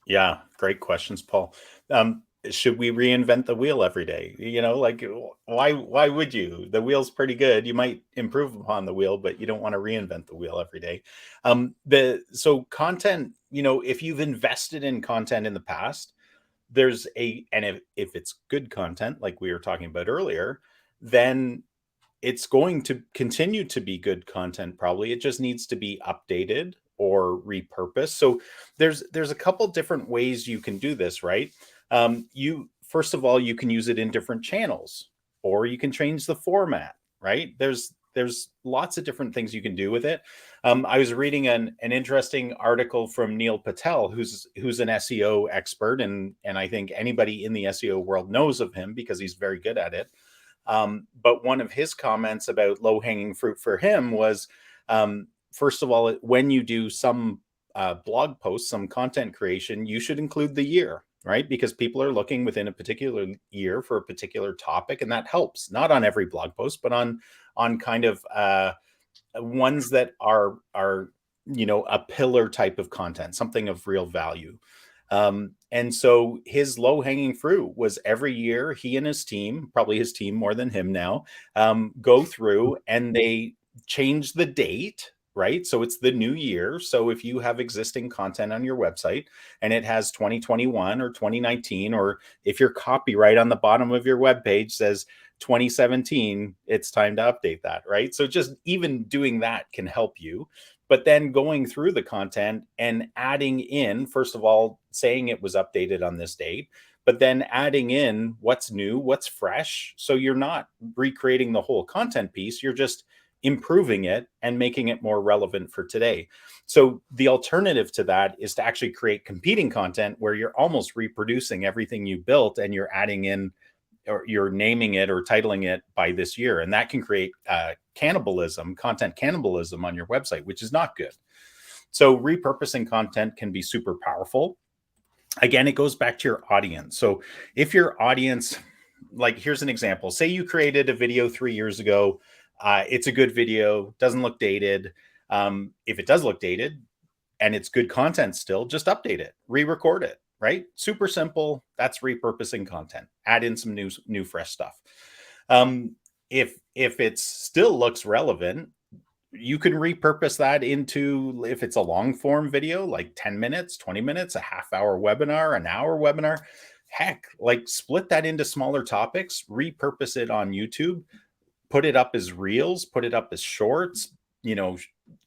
Yeah, great questions, Paul. Should we reinvent the wheel every day? Why would you? The wheel's pretty good. You might improve upon the wheel, but you don't want to reinvent the wheel every day. So content, if you've invested in content in the past, if it's good content, like we were talking about earlier, then it's going to continue to be good content. Probably it just needs to be updated or repurposed. So there's a couple different ways you can do this, right? First of all, you can use it in different channels, or you can change the format, right? There's lots of different things you can do with it. I was reading an interesting article from Neil Patel, who's an SEO expert, and I think anybody in the SEO world knows of him because he's very good at it. But one of his comments about low-hanging fruit for him was, first of all, when you do some blog posts, some content creation, you should include the year, right? Because people are looking within a particular year for a particular topic, and that helps, not on every blog post, but on kind of ones that are a pillar type of content, something of real value. And so his low-hanging fruit was every year he and his team, probably his team more than him now, go through and they change the date, right? So it's the new year. So if you have existing content on your website and it has 2021 or 2019, or if your copyright on the bottom of your webpage says 2017, it's time to update that, right? So just even doing that can help you. But then going through the content and adding in, first of all, saying it was updated on this date, but then adding in what's new, what's fresh. So you're not recreating the whole content piece. You're just improving it and making it more relevant for today. So the alternative to that is to actually create competing content where you're almost reproducing everything you built and you're adding in, or you're naming it or titling it by this year. And that can create content cannibalism on your website, which is not good. So repurposing content can be super powerful. Again, it goes back to your audience. So if your audience, like here's an example, say you created a video 3 years ago, it's a good video, doesn't look dated. If it does look dated and it's good content still, just update it, re-record it, right? Super simple. That's repurposing content. Add in some new fresh stuff. If it still looks relevant, you can repurpose that into, if it's a long form video, like 10 minutes, 20 minutes, a half-hour webinar, an hour webinar, heck, like split that into smaller topics, repurpose it on YouTube, put it up as reels, put it up as shorts,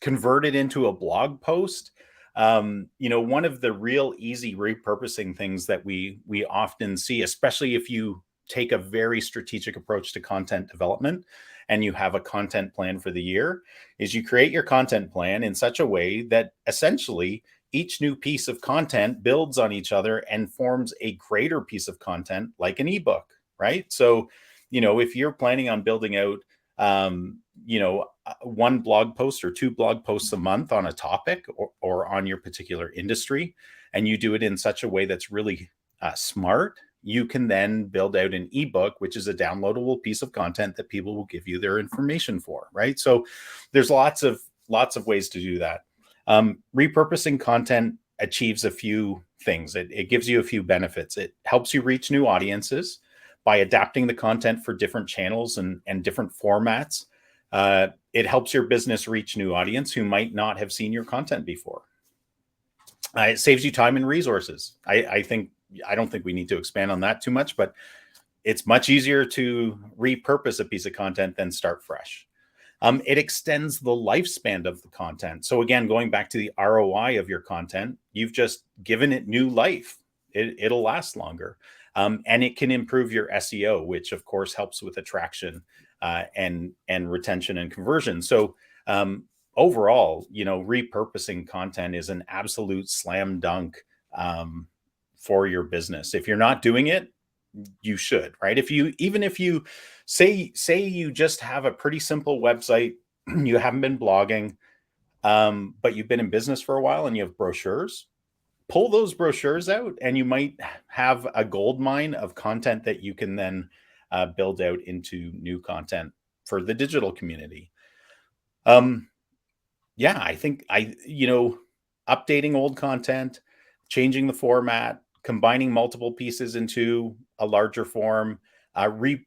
convert it into a blog post. One of the real easy repurposing things that we often see, especially if you take a very strategic approach to content development and you have a content plan for the year, is you create your content plan in such a way that essentially each new piece of content builds on each other and forms a greater piece of content like an ebook, right? So, if you're planning on building out, one blog post or 2 blog posts a month on a topic or on your particular industry, and you do it in such a way that's really smart, you can then build out an ebook, which is a downloadable piece of content that people will give you their information for, right? So there's lots of ways to do that. Repurposing content achieves a few things. It gives you a few benefits. It helps you reach new audiences by adapting the content for different channels and different formats. It helps your business reach new audience who might not have seen your content before. It saves you time and resources. I don't think we need to expand on that too much, but it's much easier to repurpose a piece of content than start fresh. It extends the lifespan of the content. So again, going back to the ROI of your content, you've just given it new life. It'll last longer. And it can improve your SEO, which of course helps with attraction and retention and conversion. So overall, repurposing content is an absolute slam dunk for your business. If you're not doing it, you should, right? If you say you just have a pretty simple website, you haven't been blogging, but you've been in business for a while and you have brochures, pull those brochures out and you might have a gold mine of content that you can then build out into new content for the digital community. I think updating old content, changing the format, combining multiple pieces into a larger form,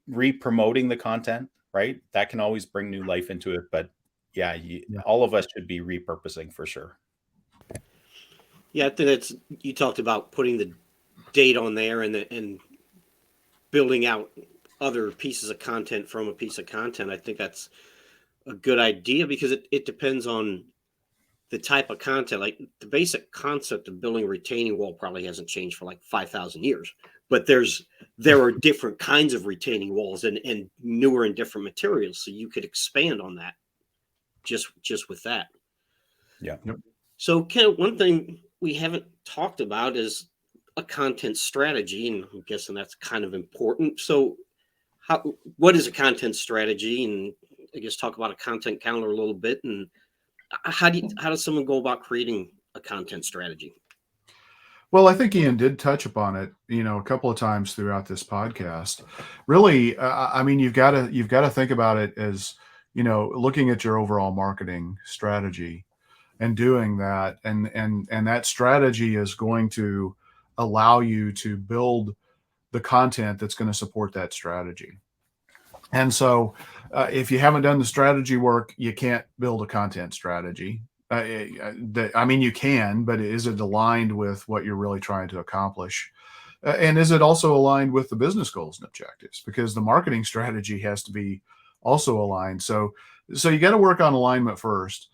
re-promoting the content, right? That can always bring new life into it. But all of us should be repurposing for sure. Yeah, I think you talked about putting the date on there and building out other pieces of content from a piece of content. I think that's a good idea because it depends on the type of content. Like the basic concept of building a retaining wall probably hasn't changed for like 5,000 years, but there are different kinds of retaining walls and newer and different materials. So you could expand on that just with that. Yeah. So Ken, one thing we haven't talked about is a content strategy, and I'm guessing that's kind of important. So what is a content strategy? And I guess talk about a content calendar a little bit, and how does someone go about creating a content strategy? Well, I think Ian did touch upon it, a couple of times throughout this podcast. Really, I mean, you've got to think about it as, looking at your overall marketing strategy and doing that, and that strategy is going to allow you to build the content that's going to support that strategy. And so if you haven't done the strategy work, you can't build a content strategy. You can, but is it aligned with what you're really trying to accomplish? And is it also aligned with the business goals and objectives? Because the marketing strategy has to be also aligned. So you got to work on alignment first.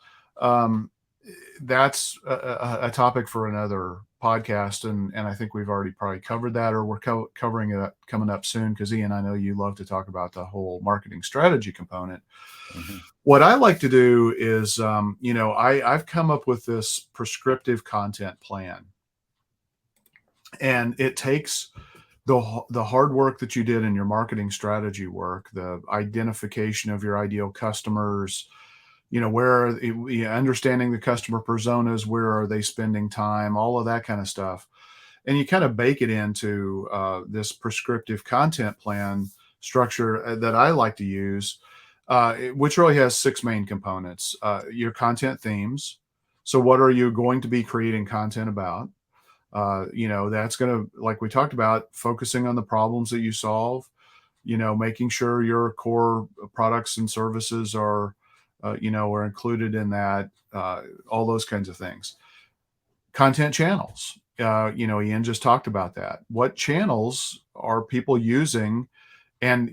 That's a topic for another podcast, and I think we've already probably covered that, or we're covering it coming up soon, because Ian, I know you love to talk about the whole marketing strategy component. Mm-hmm. What I like to do is, I've come up with this prescriptive content plan, and it takes the hard work that you did in your marketing strategy work, the identification of your ideal customers, where understanding the customer personas, where are they spending time, all of that kind of stuff. and you kind of bake it into this prescriptive content plan structure that I like to use, which really has 6 main components. Your content themes. So what are you going to be creating content about? That's going to, like we talked about, focusing on the problems that you solve, making sure your core products and services are included in that, all those kinds of things. Content channels. Ian just talked about that. What channels are people using? And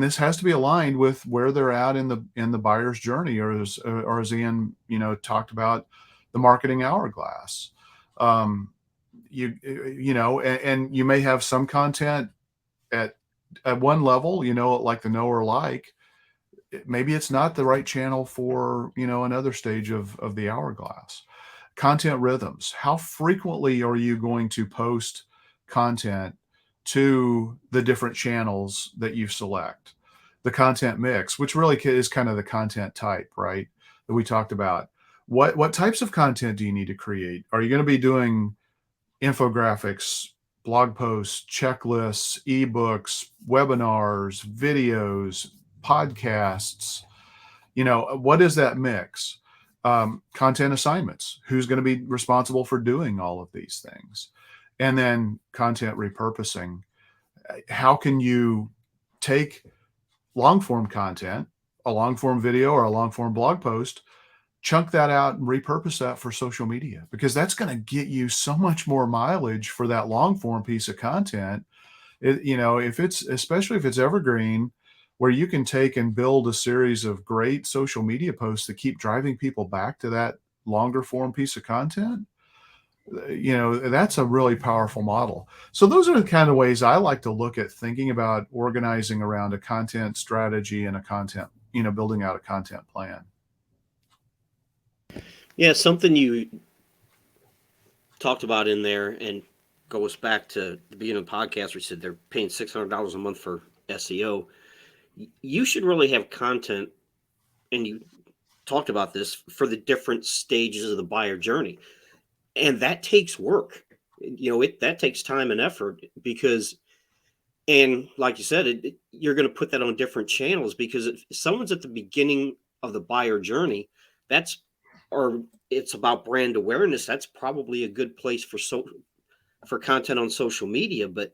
this has to be aligned with where they're at in the buyer's journey, or as Ian, talked about, the marketing hourglass. And you may have some content at one level, like the know or like. Maybe it's not the right channel for another stage of the hourglass. Content rhythms. How frequently are you going to post content to the different channels that you select? The content mix, which really is kind of the content type, right, that we talked about. What types of content do you need to create? Are you going to be doing infographics, blog posts, checklists, ebooks, webinars, videos, podcasts? What is that mix? Content assignments. Who's going to be responsible for doing all of these things? And then content repurposing. How can you take long form content, a long form video or a long form blog post, chunk that out and repurpose that for social media? Because that's going to get you so much more mileage for that long form piece of content. Especially if it's evergreen, where you can take and build a series of great social media posts that keep driving people back to that longer form piece of content, that's a really powerful model. So those are the kind of ways I like to look at thinking about organizing around a content strategy and building out a content plan. Yeah, something you talked about in there and goes back to the beginning of the podcast where you said they're paying $600 a month for SEO. You should really have content, and you talked about this, for the different stages of the buyer journey. And that takes work. That takes time and effort and like you said, you're going to put that on different channels, because if someone's at the beginning of the buyer journey, or it's about brand awareness, that's probably a good place for content on social media. But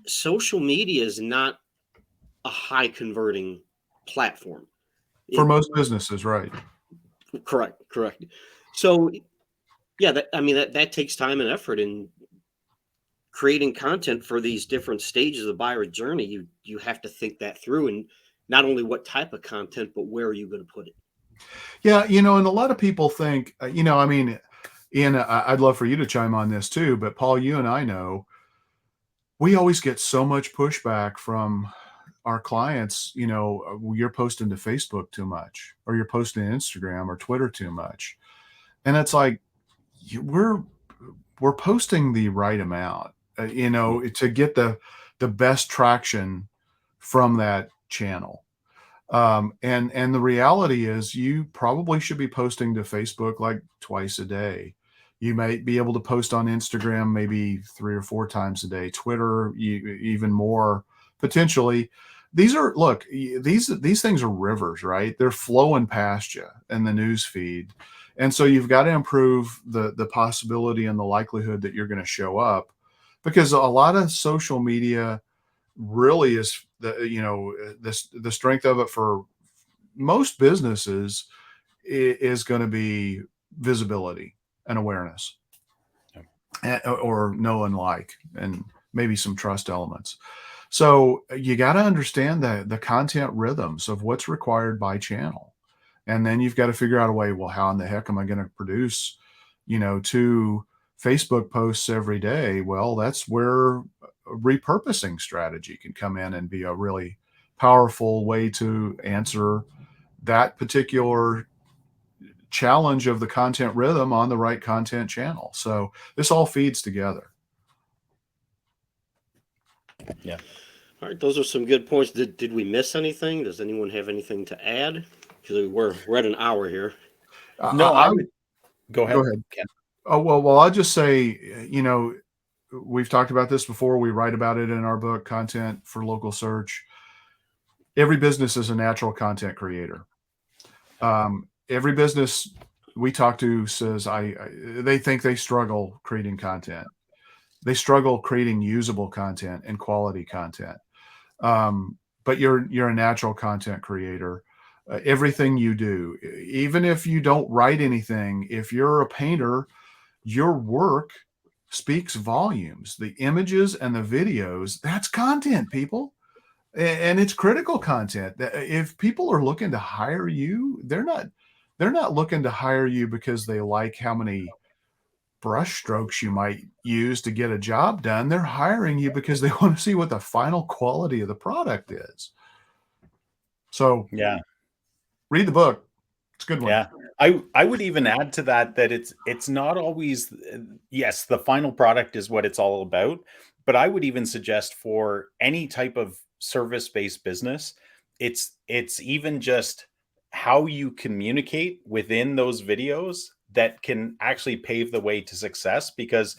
social media is not a high converting platform For most businesses, right? Correct. So yeah, that takes time and effort in creating content for these different stages of the buyer journey. You have to think that through, and not only what type of content, but where are you going to put it? Yeah, and a lot of people think, Ian, I'd love for you to chime on this too, but Paul, you and I know we always get so much pushback from our clients. You're posting to Facebook too much, or you're posting to Instagram or Twitter too much. And it's like, we're posting the right amount, to get the best traction from that channel. And the reality is, you probably should be posting to Facebook like twice a day. You might be able to post on Instagram maybe 3 or 4 times a day, Twitter even more potentially. These things are rivers, right? They're flowing past you in the news feed. And so you've got to improve the possibility and the likelihood that you're going to show up, because a lot of social media really is the strength of it for most businesses is going to be visibility and awareness, or know and like, and maybe some trust elements. So you got to understand the content rhythms of what's required by channel. And then you've got to figure out a way, well, how in the heck am I going to produce, 2 Facebook posts every day? Well, that's where a repurposing strategy can come in and be a really powerful way to answer that particular challenge of the content rhythm on the right content channel. So this all feeds together. Yeah. All right, those are some good points. Did we miss anything? Does anyone have anything to add? Because we're at an hour here. No, I would go ahead. Go ahead. Ken. Oh, well, I'll just say, we've talked about this before. We write about it in our book, Content for Local Search. Every business is a natural content creator. Every business we talk to says they think they struggle creating content. They struggle creating usable content and quality content. But you're a natural content creator. Everything you do, even if you don't write anything, if you're a painter, your work speaks volumes. The images and the videos, that's content, people. And it's critical content. If people are looking to hire you, they're not looking to hire you because they like how many brush strokes you might use to get a job done. They're hiring you because they want to see what the final quality of the product is. So Yeah. read the book. It's a good one. Yeah. I would even add to that it's not always, yes, the final product is what it's all about, but I would even suggest for any type of service-based business, it's even just how you communicate within those videos that can actually pave the way to success, because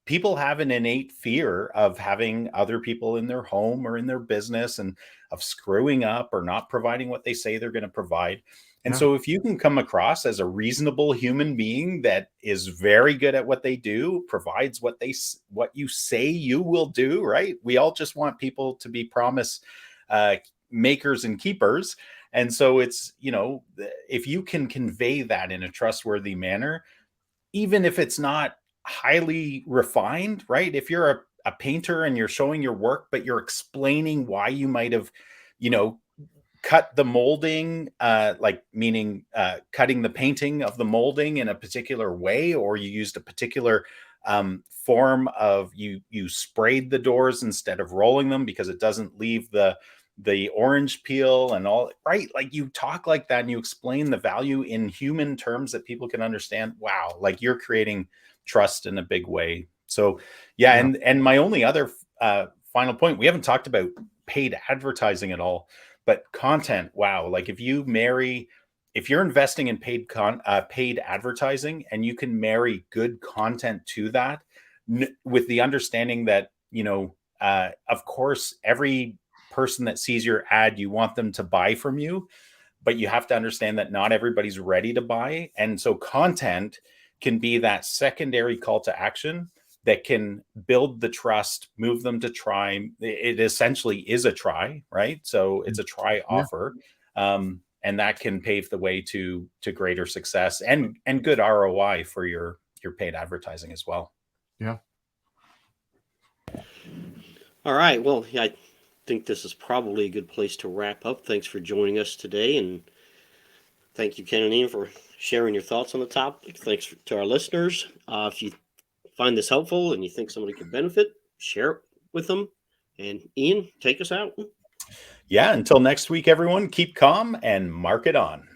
people have an innate fear of having other people in their home or in their business and of screwing up or not providing what they say they're going to provide. And so if you can come across as a reasonable human being that is very good at what they do, provides what you say you will do, right? We all just want people to be promise makers and keepers. And so it's, if you can convey that in a trustworthy manner, even if it's not highly refined, right? If you're a painter and you're showing your work, but you're explaining why you might have, cut the molding, meaning cutting the painting of the molding in a particular way, or you used a particular form of you sprayed the doors instead of rolling them because it doesn't leave the orange peel and all, right? Like you talk like that and you explain the value in human terms that people can understand. Wow, like you're creating trust in a big way. So yeah. And my only other final point, we haven't talked about paid advertising at all. But content, wow. Like if you're investing in paid advertising and you can marry good content to that, with the understanding that, of course, every person that sees your ad, you want them to buy from you, but you have to understand that not everybody's ready to buy. And so content can be that secondary call to action that can build the trust, move them to try. It essentially is a try, right? So it's a try offer. And that can pave the way to greater success and good ROI for your paid advertising as well. Yeah. All right. Well, I think this is probably a good place to wrap up. Thanks for joining us today. And thank you, Ken and Ian, for sharing your thoughts on the topic. Thanks to our listeners. If you find this helpful and you think somebody could benefit, share it with them. And Ian, take us out. Yeah. Until next week, everyone, keep calm and mark it on.